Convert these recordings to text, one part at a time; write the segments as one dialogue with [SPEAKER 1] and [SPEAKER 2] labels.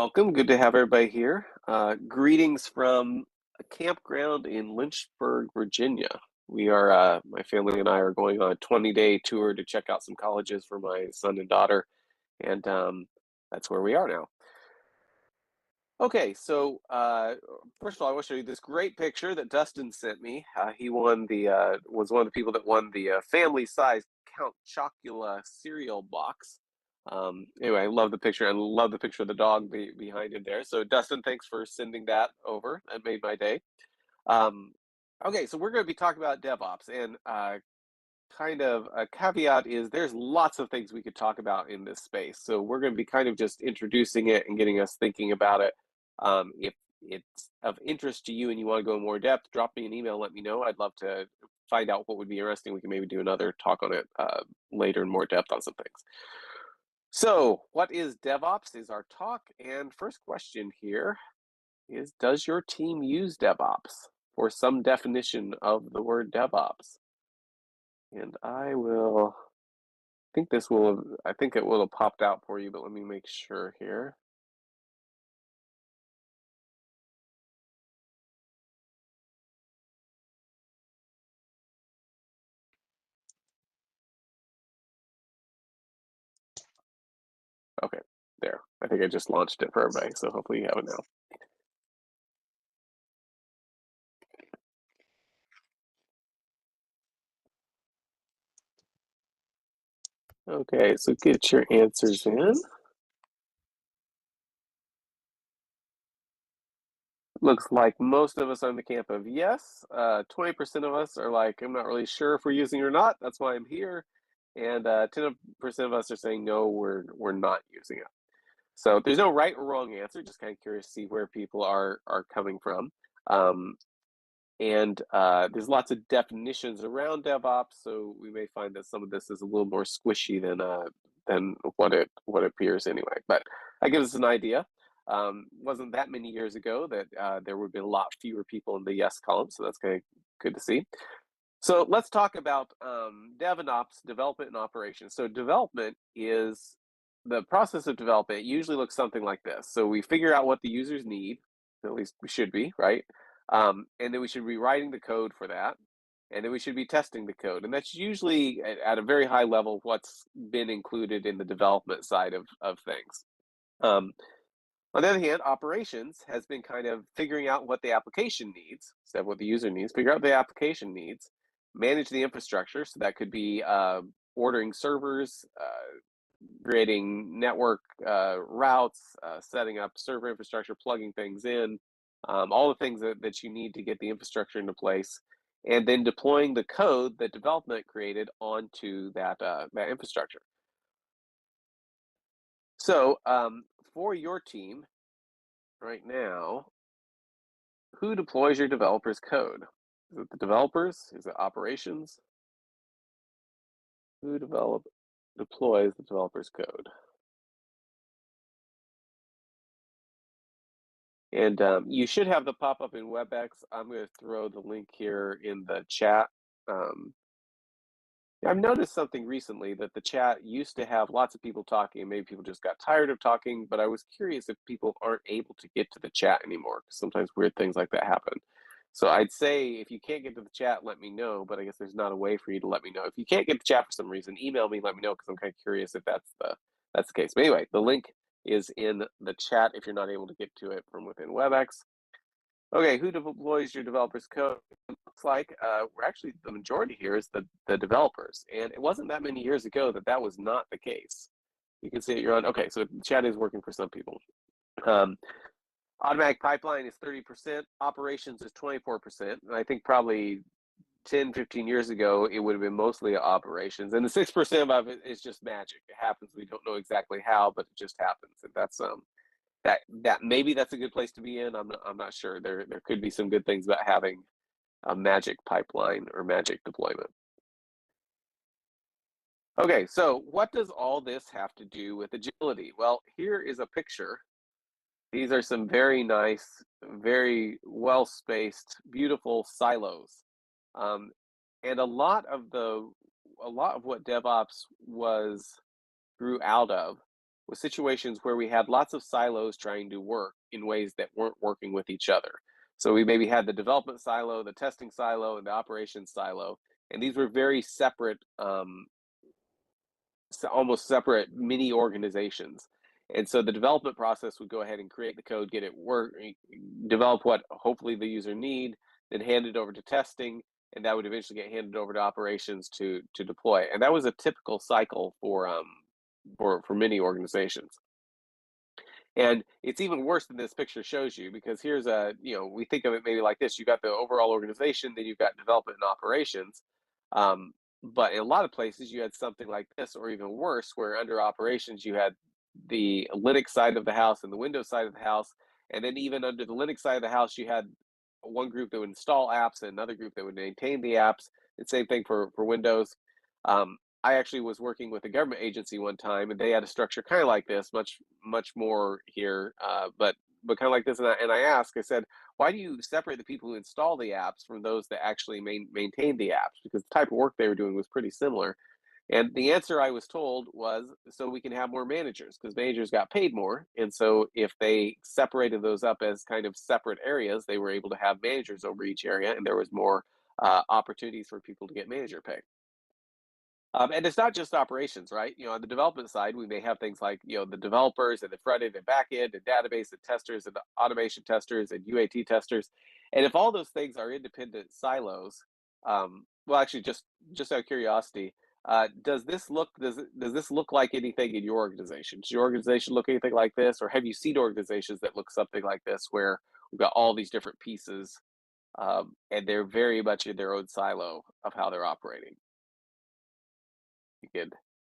[SPEAKER 1] Welcome. Good to have everybody here. Greetings from a campground in Lynchburg, Virginia. My family and I are going on a 20-day tour to check out some colleges for my son and daughter, and that's where we are now. Okay, so first of all, I want to show you this great picture that Dustin sent me. He was one of the people that won the family-sized Count Chocula cereal box. Anyway, I love the picture and love the picture of the dog behind him there. So Dustin, thanks for sending that over. That made my day. Okay, so we're going to be talking about DevOps, and kind of a caveat is there's lots of things we could talk about in this space. So we're going to be kind of just introducing it and getting us thinking about it. If it's of interest to you and you want to go in more depth, drop me an email, let me know. I'd love to find out what would be interesting. We can maybe do another talk on it later in more depth on some things. So what is DevOps is our talk. And first question here is, does your team use DevOps? Or some definition of the word DevOps? And I think it will have popped out for you, but let me make sure here. Okay, there. I think I just launched it for everybody, so hopefully you have it now. Okay, so get your answers in. Looks like most of us are in the camp of yes. 20% of us are like, I'm not really sure if we're using it or not. That's why I'm here. And 10% of us are saying no, we're not using it. So there's no right or wrong answer. Just kind of curious to see where people are coming from. And there's lots of definitions around DevOps, so we may find that some of this is a little more squishy than what it appears anyway. But that gives us an idea. Wasn't that many years ago that there would be a lot fewer people in the yes column, so that's kind of good to see. So let's talk about Dev and Ops, development and operations. So development is the process of development. It usually looks something like this. So we figure out what the users need, at least we should be, right? And then we should be writing the code for that. And then we should be testing the code. And that's usually at a very high level what's been included in the development side of things. On the other hand, operations has been kind of figuring out what the application needs, instead of what the user needs, figure out what the application needs, manage the infrastructure. So that could be ordering servers, creating network routes, setting up server infrastructure, plugging things in, all the things that you need to get the infrastructure into place, and then deploying the code that development created onto that infrastructure. So for your team right now, who deploys your developers' code? Is it the developers? Is it operations? Who deploys the developers' code? And you should have the pop-up in WebEx. I'm going to throw the link here in the chat. I've noticed something recently that the chat used to have lots of people talking, and maybe people just got tired of talking, but I was curious if people aren't able to get to the chat anymore, because sometimes weird things like that happen. So I'd say if you can't get to the chat, let me know, but I guess there's not a way for you to let me know. If you can't get the chat for some reason, email me, let me know, because I'm kind of curious if that's the case. But anyway, the link is in the chat if you're not able to get to it from within WebEx. Okay, who deploys your developers' code? It looks like we're actually, the majority here is the developers. And it wasn't that many years ago that was not the case. You can see it, you're on, okay, so chat is working for some people. Automatic pipeline is 30%, operations is 24%. And I think probably 10, 15 years ago, it would have been mostly operations. And the 6% of it is just magic. It happens, we don't know exactly how, but it just happens. And that's that maybe that's a good place to be in. I'm not sure. There could be some good things about having a magic pipeline or magic deployment. Okay, so what does all this have to do with agility? Well, here is a picture. These are some very nice, very well-spaced, beautiful silos. And a lot of what DevOps grew out of was situations where we had lots of silos trying to work in ways that weren't working with each other. So we maybe had the development silo, the testing silo, and the operations silo, and these were very separate, almost separate mini organizations. And so the development process would go ahead and create the code, get it work, develop what hopefully the user need, then hand it over to testing, and that would eventually get handed over to operations to deploy. And that was a typical cycle for many organizations. And it's even worse than this picture shows you, because here's we think of it maybe like this. You got the overall organization, then you've got development and operations. Um, but in a lot of places, you had something like this, or even worse, where under operations, you had the Linux side of the house and the Windows side of the house. And then even under the Linux side of the house, you had one group that would install apps and another group that would maintain the apps. And same thing for Windows. Um, I actually was working with a government agency one time, and they had a structure kind of like this, much more here, but kind of like this. And I asked, I said, why do you separate the people who install the apps from those that actually maintain the apps? Because the type of work they were doing was pretty similar. And the answer I was told was, so we can have more managers, because managers got paid more. And so if they separated those up as kind of separate areas, they were able to have managers over each area, and there was more opportunities for people to get manager pay. And it's not just operations, right? On the development side, we may have things like, the developers and the front end and back end and database and testers and the automation testers and UAT testers. And if all those things are independent silos, well, actually, just out of curiosity, does this look like anything in your organization? Does your organization look anything like this, or have you seen organizations that look something like this, where we've got all these different pieces, and they're very much in their own silo of how they're operating? You could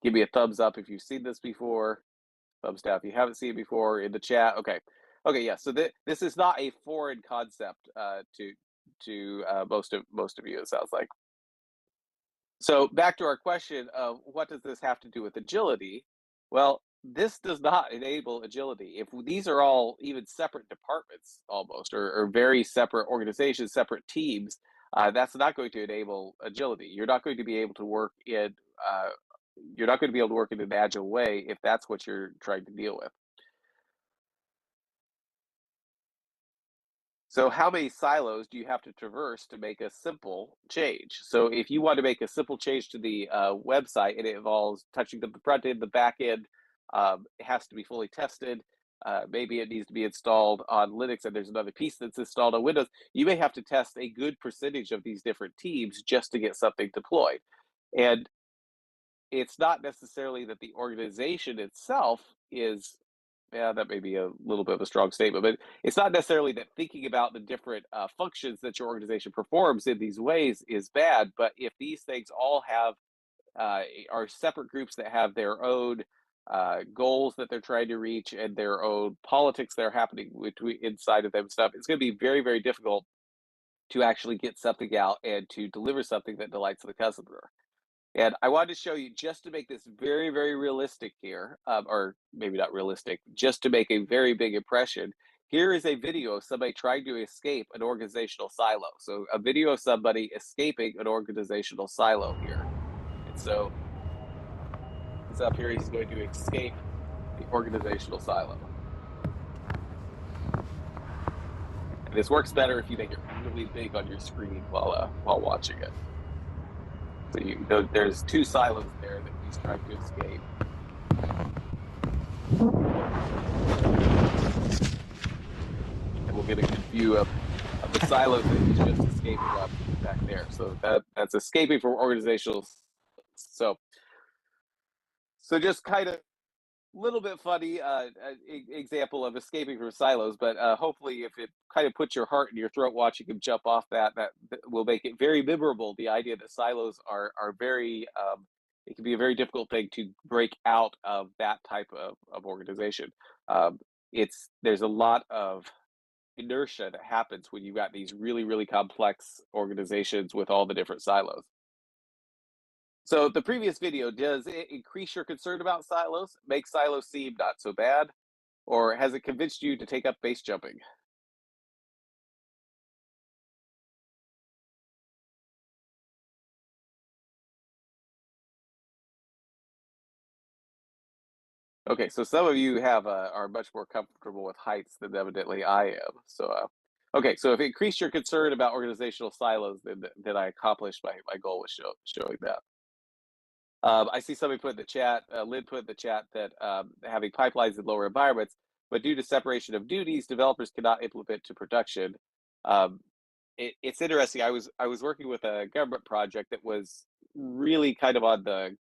[SPEAKER 1] give me a thumbs up if you've seen this before. Thumbs down if you haven't seen it before in the chat. Okay. Okay. Yeah. So this is not a foreign concept to most of you. It sounds like. So back to our question of what does this have to do with agility? Well, this does not enable agility. If these are all even separate departments almost, or very separate organizations, separate teams, that's not going to enable agility. You're not going to be able to work in uh, you're not going to be able to work in an agile way if that's what you're trying to deal with. So how many silos do you have to traverse to make a simple change? So if you want to make a simple change to the website, and it involves touching the front end, the back end, it has to be fully tested. Maybe it needs to be installed on Linux, and there's another piece that's installed on Windows. You may have to test a good percentage of these different teams just to get something deployed. And it's not necessarily that the organization itself is, yeah, that may be a little bit of a strong statement, but it's not necessarily that thinking about the different functions that your organization performs in these ways is bad. But if these things all are separate groups that have their own goals that they're trying to reach, and their own politics that are happening inside of them stuff, it's going to be very, very difficult to actually get something out and to deliver something that delights the customer. And I wanted to show you, just to make this very, very realistic here, or maybe not realistic, just to make a very big impression. Here is a video of somebody trying to escape an organizational silo. So a video of somebody escaping an organizational silo here. And so he's up here, he's going to escape the organizational silo. And this works better if you make it really big on your screen while watching it. So there's two silos there that he's trying to escape. And we'll get a good view of the silos that he's just escaping up back there. So that's escaping from organizational. So just kind of little bit funny example of escaping from silos, but hopefully if it kind of puts your heart in your throat watching him jump off that will make it very memorable. The idea that silos are very it can be a very difficult thing to break out of that type of organization. There's a lot of inertia that happens when you've got these really, really complex organizations with all the different silos. So the previous video, does it increase your concern about silos, make silos seem not so bad, or has it convinced you to take up base jumping? Okay, so some of you have are much more comfortable with heights than evidently I am. So, okay, so if it increased your concern about organizational silos, then I accomplished my goal with showing that. I see somebody put in the chat, Lynn put in the chat that having pipelines in lower environments, but due to separation of duties, developers cannot implement to production. Um, it's interesting. I was working with a government project that was really kind of on the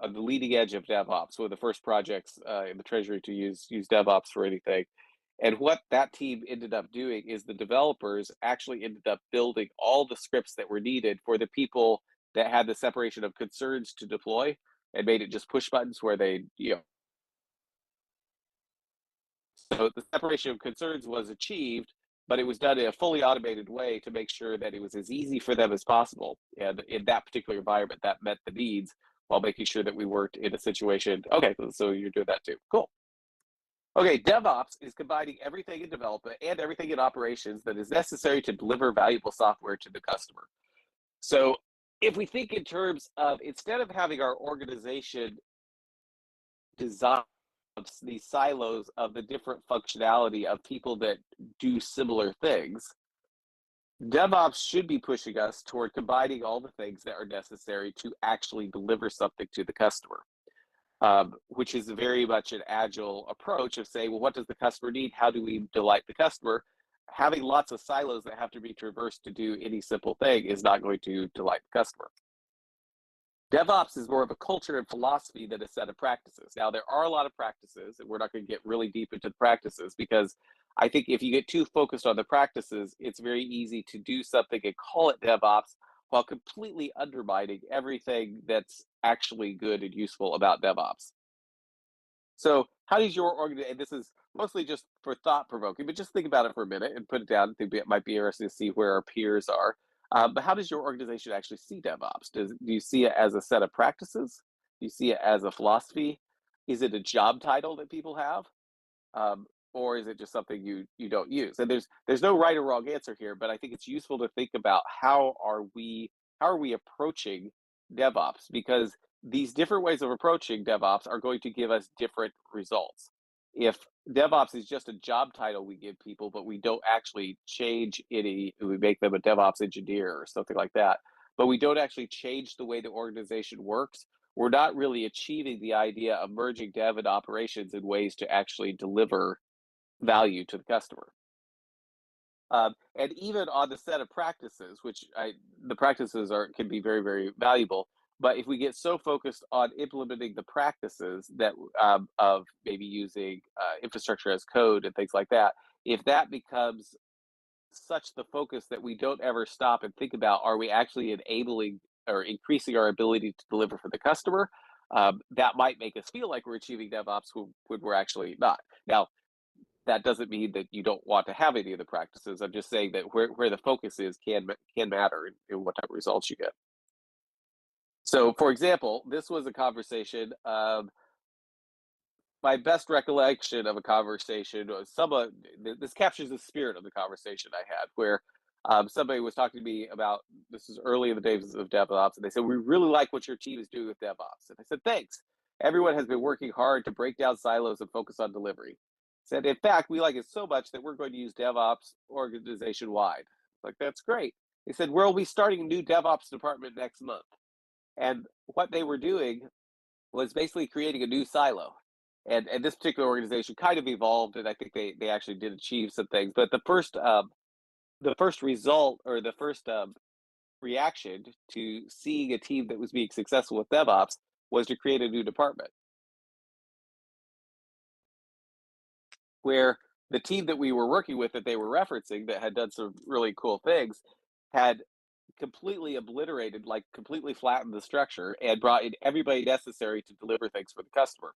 [SPEAKER 1] leading edge of DevOps, one of the first projects in the Treasury to use DevOps for anything. And what that team ended up doing is the developers actually ended up building all the scripts that were needed for the people that had the separation of concerns to deploy, and made it just push buttons where they, so the separation of concerns was achieved, but it was done in a fully automated way to make sure that it was as easy for them as possible. And in that particular environment, that met the needs while making sure that we worked in a situation. Okay, so you're doing that too. Cool. Okay, DevOps is combining everything in development and everything in operations that is necessary to deliver valuable software to the customer. So if we think in terms of, instead of having our organization design these silos of the different functionality of people that do similar things, DevOps should be pushing us toward combining all the things that are necessary to actually deliver something to the customer, which is very much an agile approach of saying, well, what does the customer need? How do we delight the customer? Having lots of silos that have to be traversed to do any simple thing is not going to delight the customer. DevOps is more of a culture and philosophy than a set of practices. Now, there are a lot of practices, and we're not going to get really deep into the practices, because I think if you get too focused on the practices, it's very easy to do something and call it DevOps while completely undermining everything that's actually good and useful about DevOps. So, how does your organization, and this is mostly just for thought provoking, but just think about it for a minute and put it down. I think it might be interesting to see where our peers are. But how does your organization actually see DevOps? Do you see it as a set of practices? Do you see it as a philosophy? Is it a job title that people have? um, or is it just something you don't use? And there's no right or wrong answer here, but I think it's useful to think about how are we approaching DevOps, because these different ways of approaching DevOps are going to give us different results. If DevOps is just a job title we give people, but we don't actually change any, we make them a DevOps engineer or something like that, but we don't actually change the way the organization works, we're not really achieving the idea of merging dev and operations in ways to actually deliver value to the customer. And even on the set of practices, the practices can be very, very valuable. But if we get so focused on implementing the practices that of maybe using infrastructure as code and things like that, if that becomes such the focus that we don't ever stop and think about, are we actually enabling or increasing our ability to deliver for the customer? That might make us feel like we're achieving DevOps when we're actually not. Now, that doesn't mean that you don't want to have any of the practices. I'm just saying that where the focus is can matter in what type of results you get. So, for example, this was a conversation. My best recollection of a conversation was this captures the spirit of the conversation I had, where somebody was talking to me about, this is early in the days of DevOps, and they said, we really like what your team is doing with DevOps. And I said, thanks. Everyone has been working hard to break down silos and focus on delivery. I said, in fact, we like it so much that we're going to use DevOps organization wide. Like, that's great. They said, we'll be starting a new DevOps department next month. And what they were doing was basically creating a new silo. And this particular organization kind of evolved, and I think they actually did achieve some things. But the first result, or the first reaction to seeing a team that was being successful with DevOps, was to create a new department, where the team that we were working with, that they were referencing, that had done some really cool things, had completely obliterated, like completely flattened the structure and brought in everybody necessary to deliver things for the customer.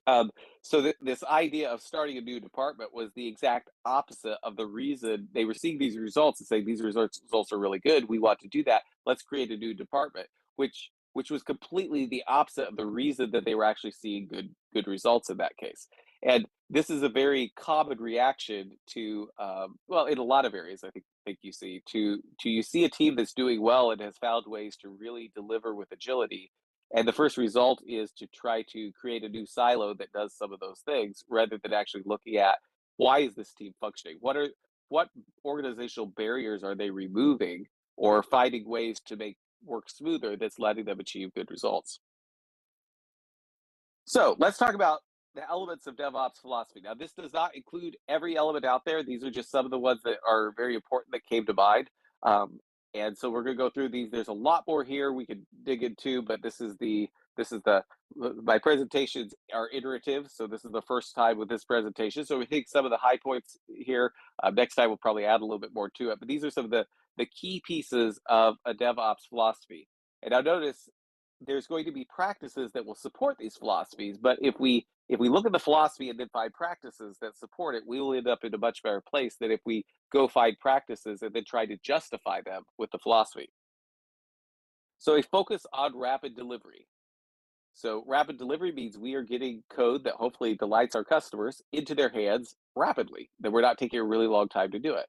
[SPEAKER 1] Um, so this idea of starting a new department was the exact opposite of the reason they were seeing these results and saying, these results are really good. We want to do that. Let's create a new department, which was completely the opposite of the reason that they were actually seeing good results in that case. And this is a very common reaction to, well, in a lot of areas, I think you see, to you see a team that's doing well and has found ways to really deliver with agility, And the first result is to try to create a new silo that does some of those things rather than actually looking at why is this team functioning? What organizational barriers are they removing or finding ways to make work smoother that's letting them achieve good results? So let's talk about the elements of DevOps philosophy. Now, this does not include every element out there. These are just some of the ones that are very important that came to mind. Um, and so we're going to go through these. There's a lot more here we could dig into, but this is the my presentations are iterative. So this is the first time with this presentation. So we think some of the high points here. Next time we'll probably add a little bit more to it. But these are some of the key pieces of a DevOps philosophy. And now notice there's going to be practices that will support these philosophies, but if we look at the philosophy and then find practices that support it, we will end up in a much better place than if we go find practices and then try to justify them with the philosophy. So a focus on rapid delivery. So rapid delivery means we are getting code that hopefully delights our customers into their hands rapidly, that we're not taking a really long time to do it.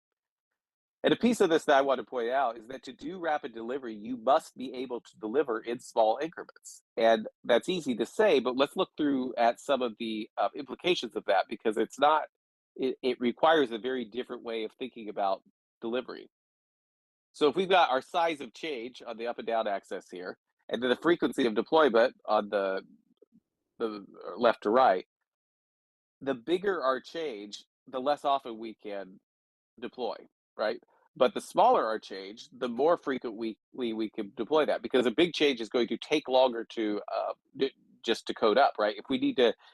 [SPEAKER 1] And a piece of this that I want to point out is that to do rapid delivery, you must be able to deliver in small increments. And that's easy to say, but let's look through at some of the implications of that because it requires a very different way of thinking about delivery. So if we've got our size of change on the up and down axis here, and then the frequency of deployment on the left to right, the bigger our change, the less often we can deploy, right? But the smaller our change, the more frequent we can deploy that because a big change is going to take longer to just to code up, right?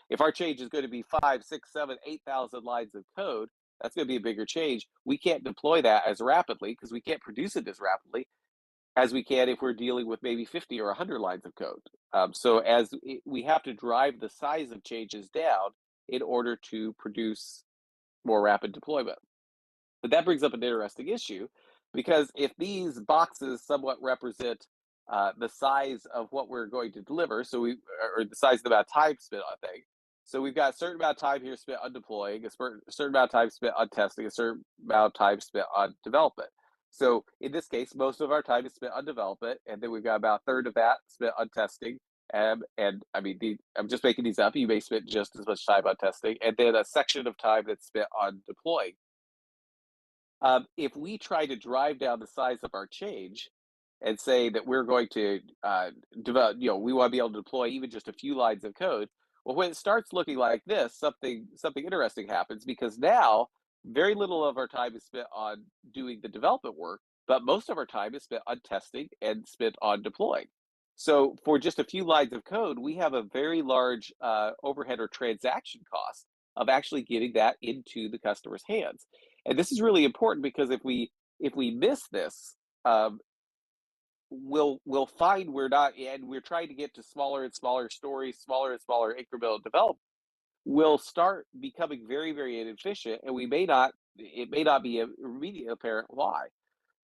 [SPEAKER 1] If our change is going to be 5, 6, 7, 8,000 lines of code, that's going to be a bigger change. We can't deploy that as rapidly because we can't produce it as rapidly as we can if we're dealing with maybe 50 or 100 lines of code. We have to drive the size of changes down in order to produce more rapid deployment. But that brings up an interesting issue because if these boxes somewhat represent the size of what we're going to deliver, or the size of the amount of time spent on things. So we've got a certain amount of time here spent on deploying, a certain amount of time spent on testing, a certain amount of time spent on development. So in this case, most of our time is spent on development, and then we've got about a third of that spent on testing. And I mean, I'm just making these up. You may spend just as much time on testing, and then a section of time that's spent on deploying. If we try to drive down the size of our change and say that we're going to develop, we want to be able to deploy even just a few lines of code. Well, when it starts looking like this, something interesting happens because now very little of our time is spent on doing the development work, but most of our time is spent on testing and spent on deploying. So for just a few lines of code, we have a very large overhead or transaction cost of actually getting that into the customer's hands. And this is really important because if we miss this, um, we'll find we're not, and we're trying to get to smaller and smaller stories, smaller and smaller incremental development. We'll start becoming very, very inefficient, and we may not. It may not be immediately apparent why.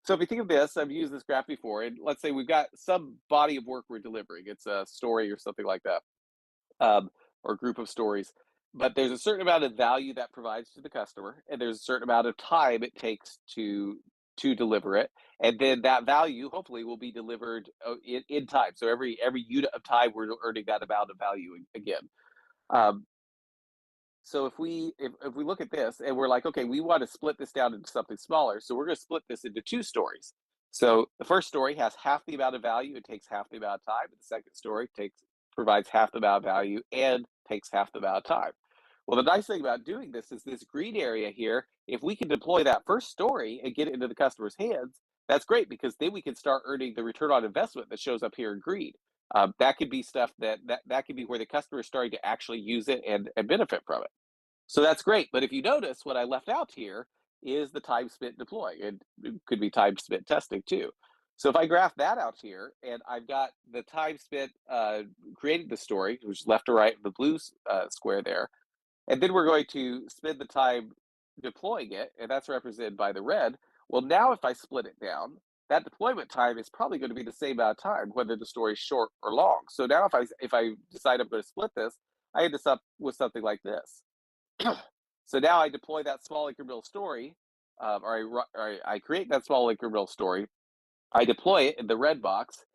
[SPEAKER 1] So if you think of this, I've used this graph before, and let's say we've got some body of work we're delivering. It's a story or something like that, um, or group of stories. But there's a certain amount of value that provides to the customer, and there's a certain amount of time it takes to deliver it, and then that value hopefully will be delivered in time. So every unit of time we're earning that amount of value again. Um, so if we look at this and we're like, okay, we want to split this down into something smaller, so we're going to split this into two stories. So the first story has half the amount of value, it takes half the amount of time, and the second story provides half the amount of value and takes half the amount of time. Well, the nice thing about doing this is this green area here, if we can deploy that first story and get it into the customer's hands, that's great because then we can start earning the return on investment that shows up here in green. That could be stuff that could be where the customer is starting to actually use it and benefit from it. So that's great. But if you notice, what I left out here is the time spent deploying. And it could be time spent testing too. So if I graph that out here, and I've got the time spent creating the story, which is left to right, the blue square there, and then we're going to spend the time deploying it, and that's represented by the red. Well, now if I split it down, that deployment time is probably going to be the same amount of time, whether the story is short or long. So now if I decide I'm going to split this, I end up with something like this. So now I deploy that small incremental story, or I create that small incremental story. I deploy it in the red box,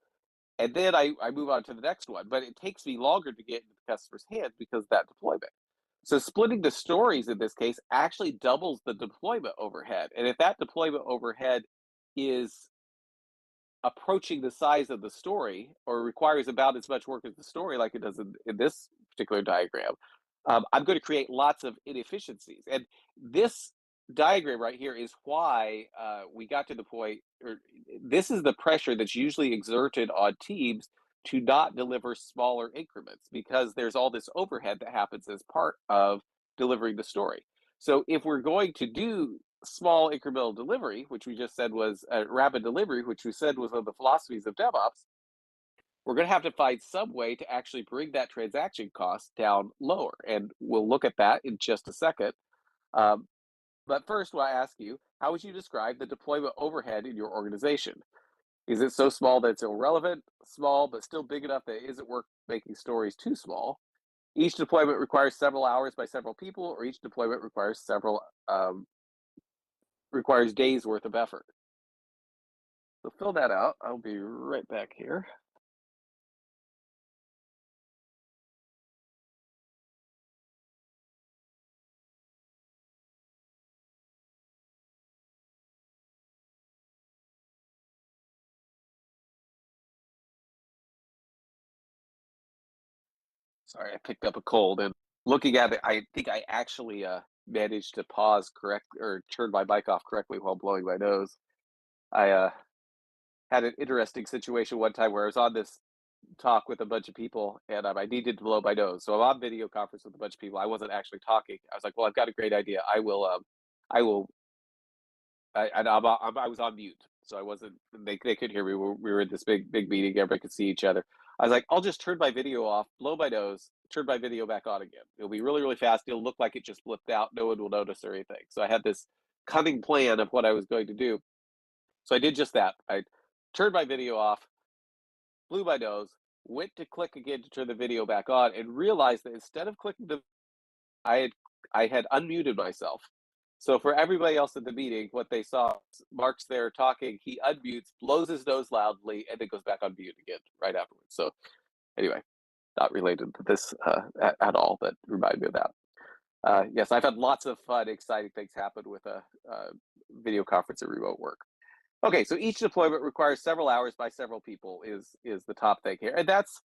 [SPEAKER 1] and then I move on to the next one, but it takes me longer to get into the customer's hands because of that deployment. So splitting the stories in this case actually doubles the deployment overhead. And if that deployment overhead is approaching the size of the story or requires about as much work as the story, like it does in this particular diagram, I'm going to create lots of inefficiencies. And this diagram right here is why we got to the point, or this is the pressure that's usually exerted on teams to not deliver smaller increments because there's all this overhead that happens as part of delivering the story. So if we're going to do small incremental delivery, which we just said was rapid delivery, which we said was one of the philosophies of DevOps, we're going to have to find some way to actually bring that transaction cost down lower. And we'll look at that in just a second. Um, but first, I ask you, how would you describe the deployment overhead in your organization? Is it so small that it's irrelevant, small but still big enough that it isn't worth making stories too small? Each deployment requires several hours by several people, or each deployment requires days worth of effort. So fill that out. I'll be right back here. Sorry, I picked up a cold and looking at it, I think I actually managed to pause correct or turn my mic off correctly while blowing my nose. I had an interesting situation one time where I was on this talk with a bunch of people and I needed to blow my nose. So I'm on video conference with a bunch of people. I wasn't actually talking. I was like, well, I've got a great idea. I will I was on mute, so I wasn't. They could hear me. We were in this big meeting. Everybody could see each other. I was like, I'll just turn my video off, blow my nose, turn my video back on again. It'll be really fast. It'll look like it just flipped out. No one will notice or anything. So I had this cunning plan of what I was going to do. So I did just that. I turned my video off, blew my nose, went to click again to turn the video back on, and realized that instead of clicking the I had I had unmuted myself. So for everybody else at the meeting, what they saw, Mark's there talking, he unmutes, blows his nose loudly, and then goes back on mute again right afterwards. So anyway, not related to this at all, but reminded me of that. Yes, I've had lots of fun, exciting things happen with a video conference and remote work. Okay, so each deployment requires several hours by several people is the top thing here. And that's,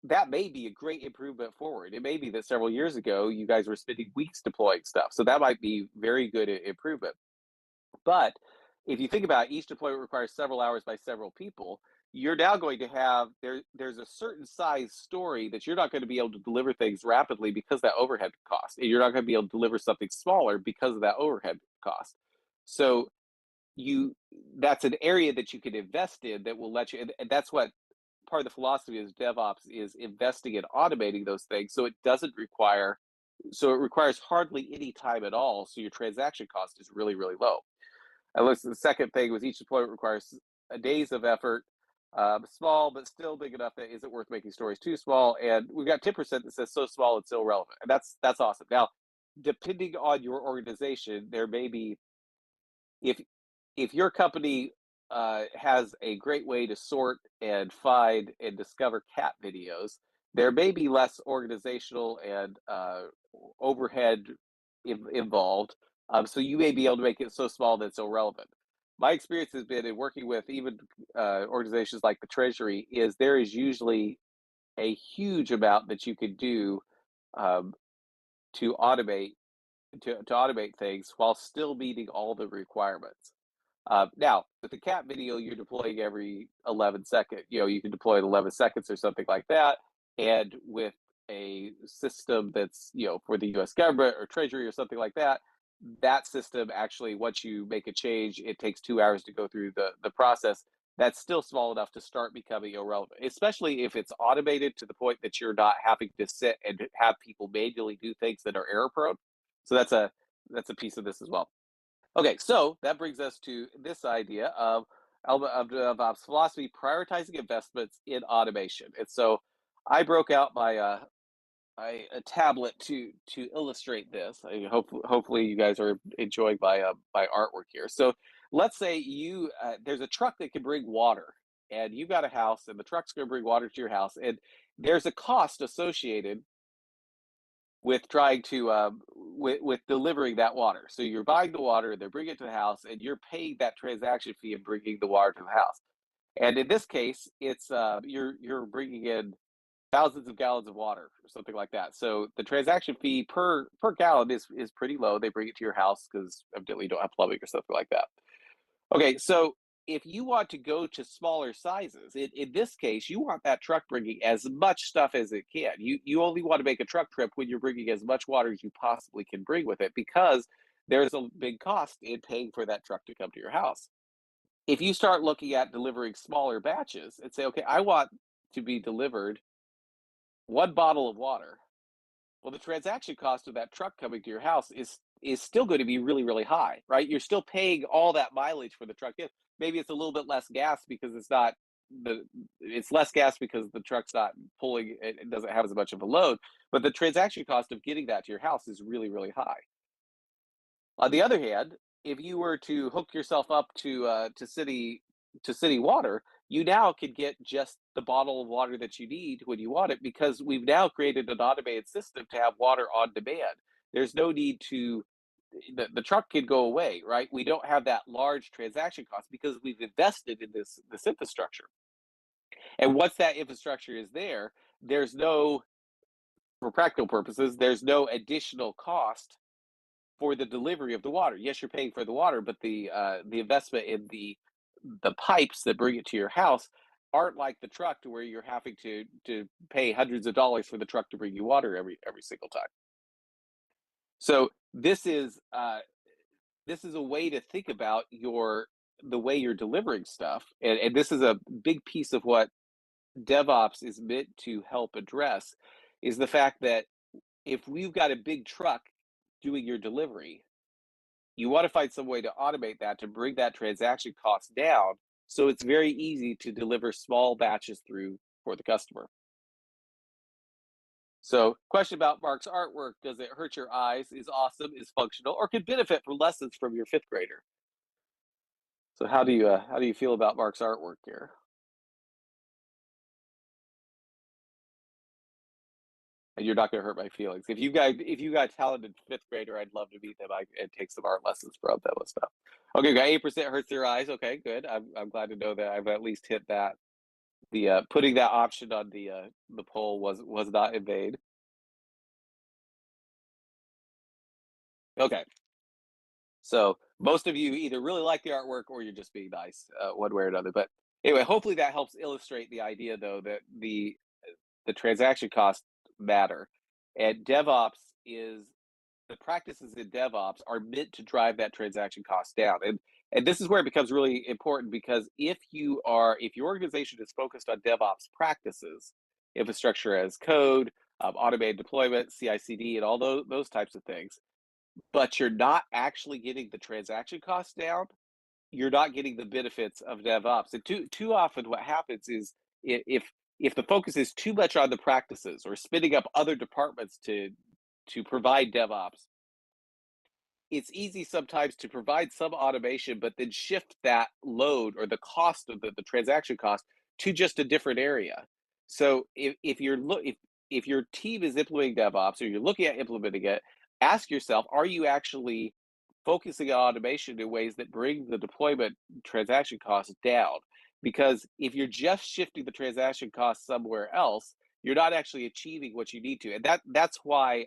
[SPEAKER 1] that may be a great improvement forward. It may be that several years ago you guys were spending weeks deploying stuff. So that might be very good improvement. But if you think about it, each deployment requires several hours by several people, you're now going to have there's a certain size story that you're not going to be able to deliver things rapidly because of that overhead cost. And you're not going to be able to deliver something smaller because of that overhead cost. So you that's an area that you can invest in that will let you, and that's what part of the philosophy is DevOps is investing in automating those things so it requires hardly any time at all. So your transaction cost is really low. And listen, the second thing was each deployment requires days of effort, small but still big enough that isn't worth making stories too small. And we've got 10% that says so small it's irrelevant, and that's awesome. Now, depending on your organization, there may be if your company has a great way to sort and find and discover cat videos, there may be less organizational and overhead involved. So you may be able to make it so small that it's irrelevant. My experience has been in working with even organizations like the Treasury is there is usually a huge amount that you could do um, to automate to automate things while still meeting all the requirements. Now, with the cat video, you're deploying every 11 seconds. You can deploy in 11 seconds or something like that. And with a system that's, for the US government or Treasury or something like that, that system actually, once you make a change, it takes 2 hours to go through the process. That's still small enough to start becoming irrelevant, especially if it's automated to the point that you're not having to sit and have people manually do things that are error prone. So that's a piece of this as well. Okay, so that brings us to this idea of DevOps philosophy, prioritizing investments in automation. And so I broke out a tablet to illustrate this. Hopefully you guys are enjoying my artwork here. So let's say there's a truck that can bring water. and you got a house, and the truck's going to bring water to your house, and there's a cost associated with trying to with delivering that water. So you're buying the water, they're bringing it to the house, and you're paying that transaction fee and bringing the water to the house. And in this case, it's you're bringing in thousands of gallons of water or something like that. So the transaction fee per gallon is pretty low. They bring it to your house because evidently you don't have plumbing or something like that. Okay, so if you want to go to smaller sizes, in this case, you want that truck bringing as much stuff as it can. You only want to make a truck trip when you're bringing as much water as you possibly can bring with it, because there's a big cost in paying for that truck to come to your house. If you start looking at delivering smaller batches and say, okay, I want to be delivered one bottle of water. Well, the transaction cost of that truck coming to your house is still going to be really, really high, right? You're still paying all that mileage for the truck. Yeah, maybe it's a little bit less gas because the it's less gas because the truck's not pulling, it doesn't have as much of a load, but the transaction cost of getting that to your house is really, really high. On the other hand, if you were to hook yourself up to city water, you now could get just the bottle of water that you need when you want it, because we've now created an automated system to have water on demand. There's no need to the truck could go away, right? We don't have that large transaction cost because we've invested in this infrastructure. And once that infrastructure is there, there's no for practical purposes, there's no additional cost for the delivery of the water. Yes, you're paying for the water, but the investment in the pipes that bring it to your house aren't like the truck, to where you're having to pay hundreds of dollars for the truck to bring you water every single time. So this is a way to think about the way you're delivering stuff, and this is a big piece of what DevOps is meant to help address, is the fact that if we've got a big truck doing your delivery, you want to find some way to automate that to bring that transaction cost down, so it's very easy to deliver small batches through for the customer. So, question about Mark's artwork: does it hurt your eyes? Is awesome? Is functional? Or could benefit from lessons from your fifth grader? So, how do you feel about Mark's artwork here? And you're not going to hurt my feelings. If you got a talented fifth grader, I'd love to meet them and take some art lessons from them and stuff. Okay, got 8% hurts your eyes. Okay, good. I'm glad to know that I've at least hit that. The putting that option on the poll was not in vain. Okay, so most of you either really like the artwork or you're just being nice, one way or another. But anyway, hopefully that helps illustrate the idea, though, that the transaction costs matter, and DevOps is the practices in DevOps are meant to drive that transaction cost down. And this is where it becomes really important, because if your organization is focused on DevOps practices, infrastructure as code, automated deployment, CI/CD, and all those types of things, but you're not actually getting the transaction costs down, you're not getting the benefits of DevOps. And too often, what happens is, if the focus is too much on the practices or spinning up other departments to provide DevOps, it's easy sometimes to provide some automation, but then shift that load or the cost of the transaction cost to just a different area. So if your team is implementing DevOps, or you're looking at implementing it, ask yourself, are you actually focusing on automation in ways that bring the deployment transaction costs down? Because if you're just shifting the transaction costs somewhere else, you're not actually achieving what you need to. And that's why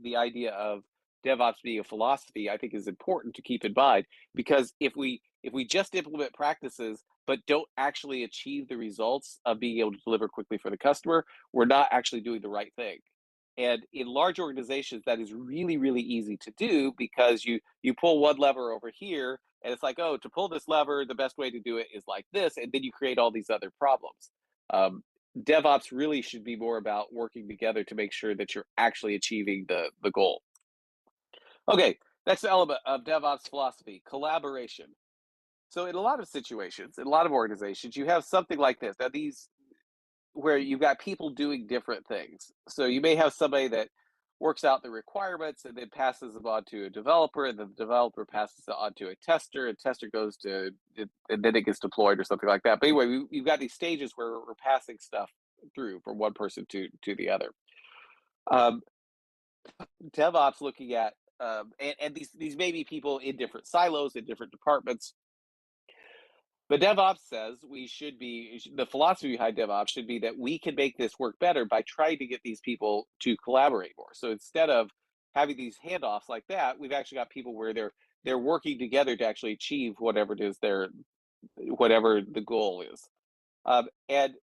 [SPEAKER 1] the idea of DevOps being a philosophy, I think, is important to keep in mind, because if we just implement practices but don't actually achieve the results of being able to deliver quickly for the customer, we're not actually doing the right thing. And in large organizations, that is really, really easy to do, because you pull one lever over here, and it's like, oh, to pull this lever, the best way to do it is like this, and then you create all these other problems. Um, DevOps really should be more about working together to make sure that you're actually achieving the goal. Okay, next element of DevOps philosophy: collaboration. So in a lot of situations, in a lot of organizations, you have something like this. Now, these where you've got people doing different things. So you may have somebody that works out the requirements and then passes them on to a developer, and the developer passes it on to a tester, and tester goes to it, and then it gets deployed or something like that. But anyway, you've got these stages where we're passing stuff through from one person to the other. Um, DevOps looking at and these may be people in different silos in different departments. But DevOps says we should be the philosophy behind DevOps should be that we can make this work better by trying to get these people to collaborate more. So instead of having these handoffs like that, we've actually got people where they're working together to actually achieve whatever it is their whatever the goal is. And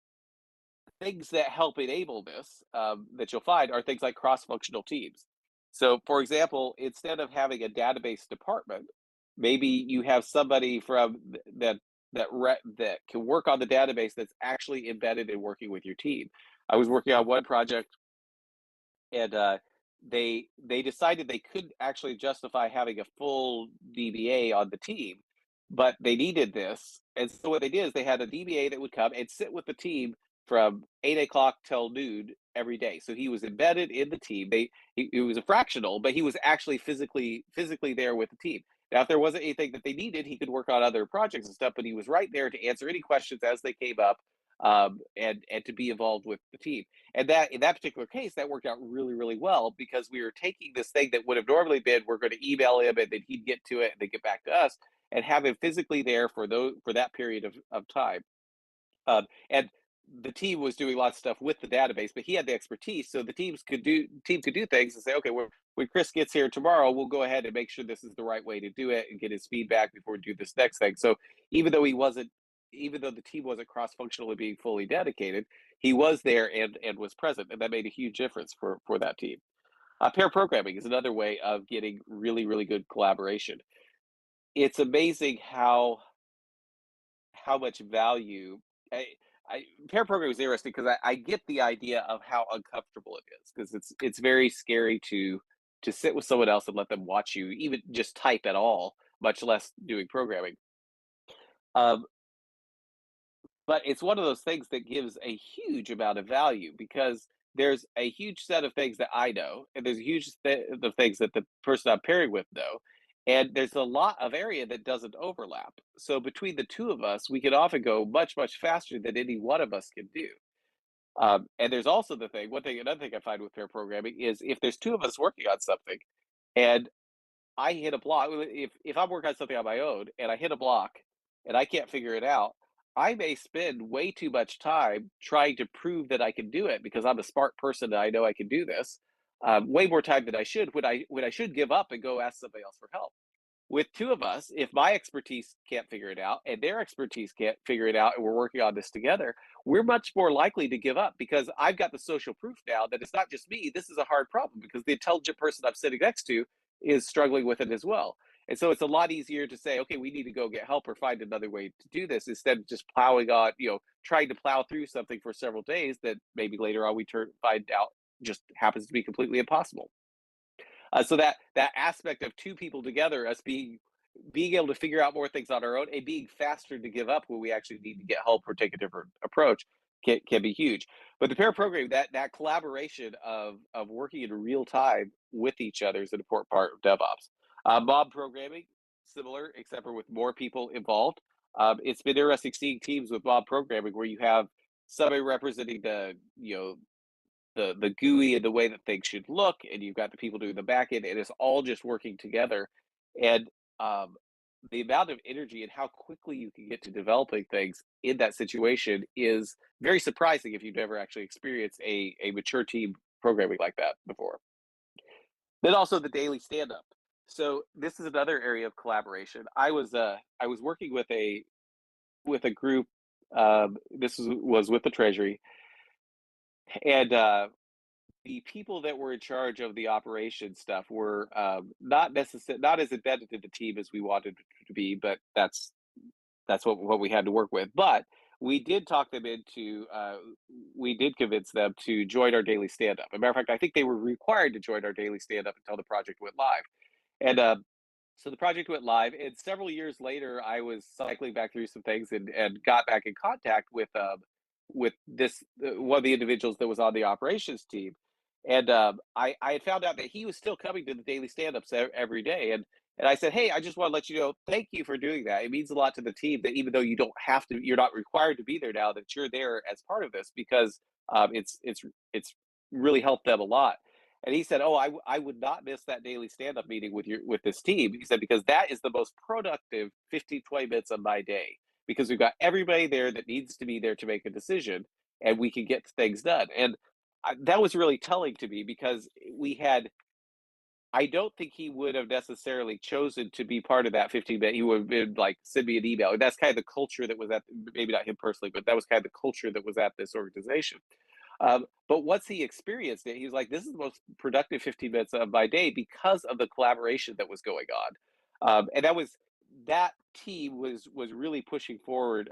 [SPEAKER 1] things that help enable this that you'll find are things like cross-functional teams. So, for example, instead of having a database department, maybe you have somebody from that can work on the database that's actually embedded in working with your team. I was working on one project, and they decided they couldn't actually justify having a full DBA on the team, but they needed this, and so what they did is they had a DBA that would come and sit with the team from 8 o'clock till noon every day. So he was embedded in the team. It was a fractional, but he was actually physically there with the team. Now, if there wasn't anything that they needed, he could work on other projects and stuff, but he was right there to answer any questions as they came up, and to be involved with the team. And that in that particular case, that worked out really, really well because we were taking this thing that would have normally been we're going to email him and then he'd get to it and then get back to us and have him physically there for that period of time. And the team was doing lots of stuff with the database, but he had the expertise, so the team could do things and say, okay, when Chris gets here tomorrow, we'll go ahead and make sure this is the right way to do it and get his feedback before we do this next thing. So even though he wasn't, even though the team wasn't cross-functionally being fully dedicated, he was there and was present, and that made a huge difference for that team. Pair programming is another way of getting really, really good collaboration. It's amazing how much value I, pair programming is interesting because I get the idea of how uncomfortable it is because it's very scary to sit with someone else and let them watch you even just type at all, much less doing programming. Um, but it's one of those things that gives a huge amount of value because there's a huge set of things that I know, and there's a huge set of things that the person I'm pairing with know, and there's a lot of area that doesn't overlap. So between the two of us, we can often go much, much faster than any one of us can do. And there's also another thing I find with pair programming is if there's two of us working on something, and I hit a block. If I'm working on something on my own and I hit a block and I can't figure it out, I may spend way too much time trying to prove that I can do it because I'm a smart person and I know I can do this. Way more time than I should when I should give up and go ask somebody else for help. With two of us, if my expertise can't figure it out and their expertise can't figure it out, and we're working on this together, we're much more likely to give up because I've got the social proof now that it's not just me. This is a hard problem because the intelligent person I'm sitting next to is struggling with it as well. And so it's a lot easier to say, okay, we need to go get help or find another way to do this instead of just plowing on, trying to plow through something for several days that maybe later on find out just happens to be completely impossible. So that aspect of two people together, us being able to figure out more things on our own and being faster to give up when we actually need to get help or take a different approach can be huge. But the pair programming, that collaboration of working in real time with each other is an important part of DevOps. Mob programming, similar, except for with more people involved. It's been interesting seeing teams with mob programming where you have somebody representing the GUI and the way that things should look, and you've got the people doing the back end, and it's all just working together. And um, the amount of energy and how quickly you can get to developing things in that situation is very surprising if you've never actually experienced a mature team programming like that before. Then also the daily stand up. So this is another area of collaboration. I was working with a group. This was with the Treasury, and the people that were in charge of the operation stuff were not as embedded in the team as we wanted to be, but that's what we had to work with. But we did talk them into we did convince them to join our daily stand up. As a matter of fact, I think they were required to join our daily stand up until the project went live. And so the project went live, and several years later, I was cycling back through some things and got back in contact with this one of the individuals that was on the operations team, And I had found out that he was still coming to the daily stand-ups every day, and I said, "Hey, I just want to let you know, thank you for doing that. It means a lot to the team that even though you don't have to, you're not required to be there now. That you're there as part of this because it's really helped them a lot." And he said, "Oh, I would not miss that daily stand-up meeting with this team." He said because that is the most productive 15 20 minutes of my day because we've got everybody there that needs to be there to make a decision, and we can get things done. And that was really telling to me because we had I don't think he would have necessarily chosen to be part of that 15 minute. He would have been like, send me an email. That's kind of the culture that was at, maybe not him personally, but that was kind of the culture that was at this organization. But once he experienced it, he was like, this is the most productive 15 minutes of my day because of the collaboration that was going on. And that team was really pushing forward,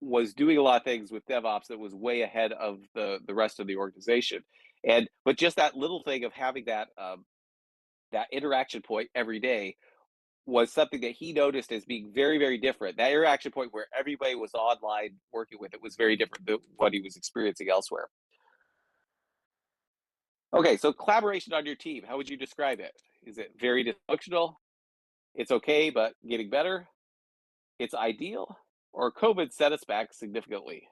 [SPEAKER 1] was doing a lot of things with DevOps that was way ahead of the rest of the organization. And but just that little thing of having that interaction point every day was something that he noticed as being very, very different. That interaction point where everybody was online working with it was very different than what he was experiencing elsewhere. Okay, so collaboration on your team, how would you describe it? Is it very dysfunctional? It's okay, but getting better? It's ideal? Or COVID set us back significantly?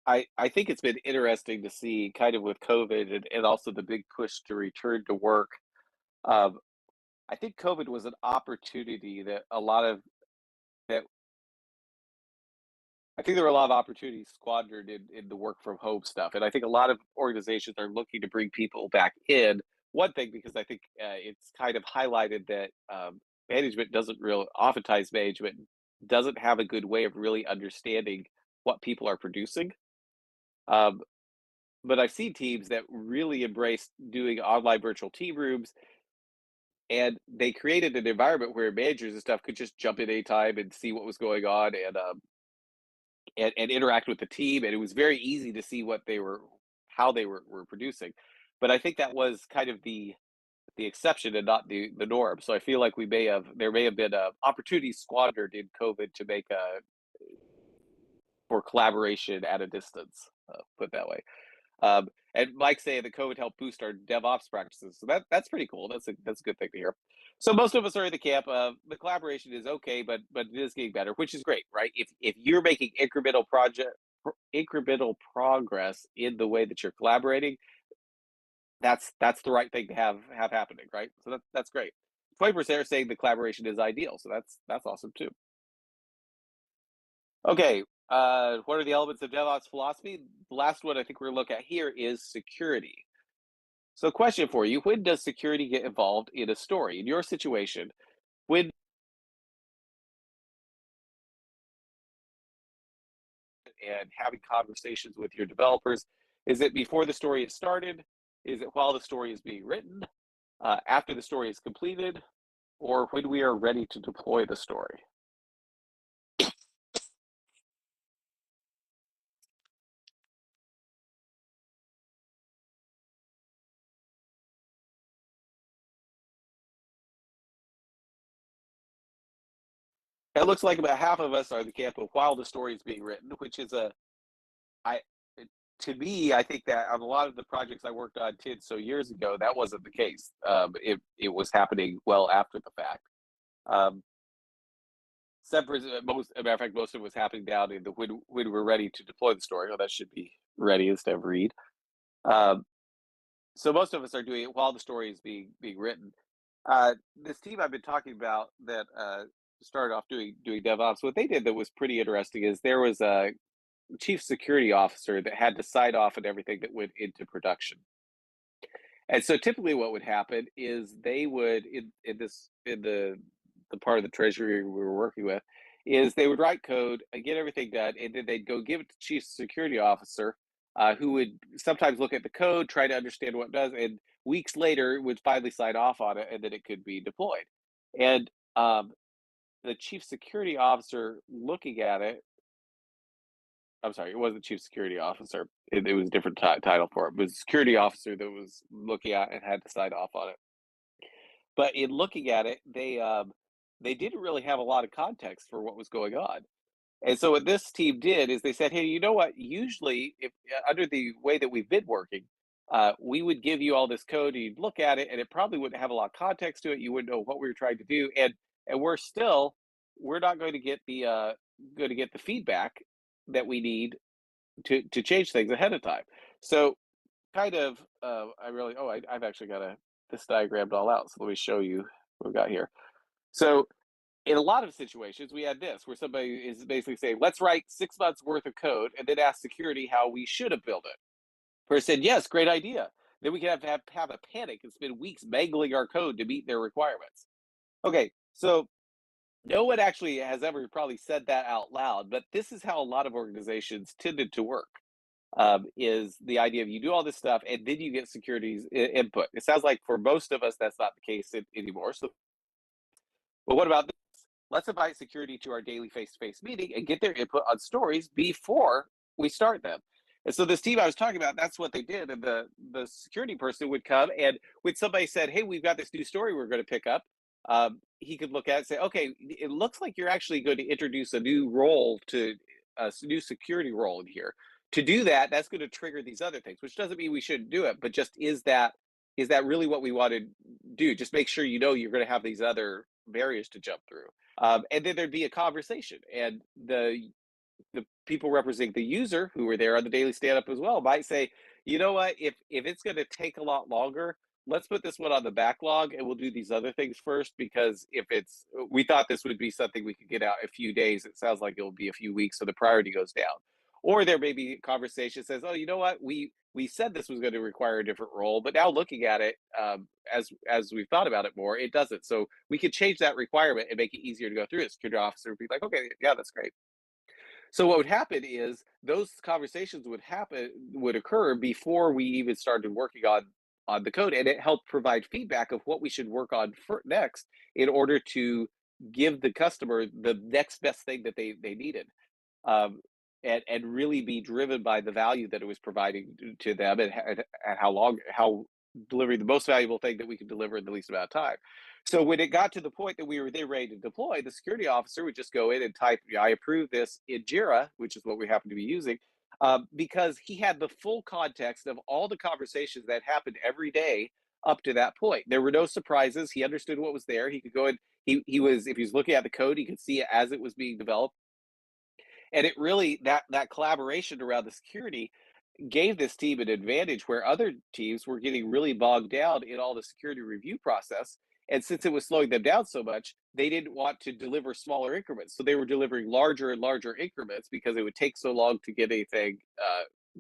[SPEAKER 1] I think it's been interesting to see kind of with COVID and also the big push to return to work. Um, I think COVID was an opportunity that a lot of that I think there were a lot of opportunities squandered in the work from home stuff, and I think a lot of organizations are looking to bring people back in. One thing because I think it's kind of highlighted that management doesn't real oftentimes management doesn't have a good way of really understanding what people are producing. Um, but I've seen teams that really embraced doing online virtual team rooms, and they created an environment where managers and stuff could just jump in anytime and see what was going on and interact with the team. And it was very easy to see what they were, how they were producing. But I think that was kind of the exception and not the norm. So I feel like there may have been opportunities squandered in COVID to make for collaboration at a distance. Put it that way. And Mike saying that COVID helped boost our DevOps practices. So that's pretty cool. That's a good thing to hear. So most of us are in the camp of the collaboration is okay, but it is getting better, which is great, right? If you're making incremental progress in the way that you're collaborating, that's the right thing to have happening, right? So that's great. 20% are saying the collaboration is ideal, so that's awesome too. Okay, what are the elements of DevOps philosophy? The last one I think we're gonna look at here is security. So, question for you: when does security get involved in a story? In your situation, when and having conversations with your developers, is it before the story is started? Is it while the story is being written? After the story is completed? Or when we are ready to deploy the story? It looks like about half of us are the camp of while the story is being written, which is I to me, I think that on a lot of the projects I worked on 10 so years ago, that wasn't the case. It was happening well after the fact. Um, most, as a matter of fact, most of it was happening down in the when we're ready to deploy the story. Oh, that should be ready instead of read. Um, so most of us are doing it while the story is being written. This team I've been talking about that started off doing DevOps. What they did that was pretty interesting is there was a chief security officer that had to sign off on everything that went into production. And so typically what would happen is they would in the part of the treasury we were working with is they would write code and get everything done, and then they'd go give it to chief security officer, who would sometimes look at the code, try to understand what it does, and weeks later would finally sign off on it, and then it could be deployed. And the chief security officer looking at it I'm sorry, it wasn't chief security officer. It was a different title for it. It was a security officer that was looking at and had to sign off on it. But in looking at it, they didn't really have a lot of context for what was going on. And so what this team did is they said, "Hey, you know what? Usually, if under the way that we've been working, we would give you all this code, and you'd look at it, and it probably wouldn't have a lot of context to it. You wouldn't know what we were trying to do, and we're not going to get the feedback that we need to change things ahead of time." So kind of, I've actually got this diagrammed all out. So let me show you what we've got here. So in a lot of situations, we had this where somebody is basically saying, let's write 6 months worth of code and then ask security how we should have built it. Person said, yes, great idea. Then we can have a panic and spend weeks mangling our code to meet their requirements. Okay, so no one actually has ever probably said that out loud, but this is how a lot of organizations tended to work. Is the idea of you do all this stuff and then you get security's input. It sounds like for most of us that's not the case anymore. So, but what about this? Let's invite security to our daily face-to-face meeting and get their input on stories before we start them. And so this team I was talking about, that's what they did. And the security person would come, and when somebody said, "Hey, we've got this new story we're going to pick up," he could look at it and say, "Okay, it looks like you're actually going to introduce a new role to a new security role in here. To do that, that's going to trigger these other things, which doesn't mean we shouldn't do it, but just is that really what we want to do? Just make sure you know you're going to have these other barriers to jump through." And then there'd be a conversation, and the people representing the user who were there on the daily stand up as well might say, you know what, if it's going to take a lot longer, let's put this one on the backlog and we'll do these other things first, because if it's we thought this would be something we could get out a few days, it sounds like it'll be a few weeks, so the priority goes down. Or there may be conversation says, oh, you know what, we said this was going to require a different role, but now looking at it, as we've thought about it more, it doesn't. So we could change that requirement and make it easier to go through it. Security officer would be like, okay, yeah, that's great. So what would happen is those conversations would occur before we even started working on the code, and it helped provide feedback of what we should work on next in order to give the customer the next best thing that they needed, um, and really be driven by the value that it was providing to them, and how delivering the most valuable thing that we could deliver in the least amount of time. So when it got to the point that we were then ready to deploy, the security officer would just go in and type, "I approve this" in Jira, which is what we happen to be using, because he had the full context of all the conversations that happened every day up to that point. There were no surprises. He understood what was there. He could go in. He was, if he was looking at the code, he could see it as it was being developed, and it really, that collaboration around the security gave this team an advantage where other teams were getting really bogged down in all the security review process. And since it was slowing them down so much, they didn't want to deliver smaller increments. So they were delivering larger and larger increments because it would take so long to get anything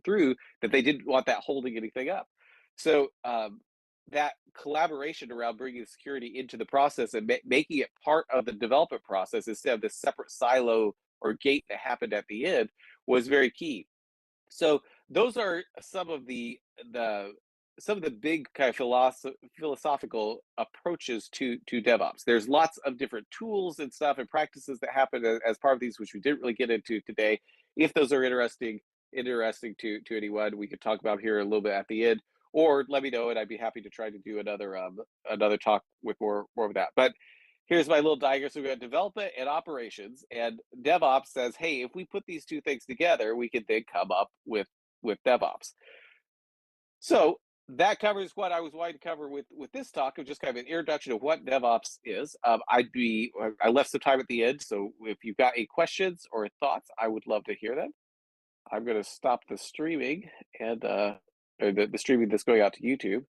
[SPEAKER 1] through, that they didn't want that holding anything up. So that collaboration around bringing security into the process and making it part of the development process instead of this separate silo or gate that happened at the end was very key. So those are the some of the big kind of philosophical approaches to DevOps. There's lots of different tools and stuff and practices that happen as part of these, which we didn't really get into today. If those are interesting to anyone, we could talk about here a little bit at the end, or let me know, and I'd be happy to try to do another talk with more of that. But here's my little diagram. So we've got development and operations, and DevOps says, hey, if we put these two things together, we could then come up with DevOps. So that covers what I was wanting to cover with this talk, of just kind of an introduction of what DevOps is. I left some time at the end, so if you've got any questions or thoughts, I would love to hear them. I'm going to stop the streaming and or the streaming that's going out to YouTube.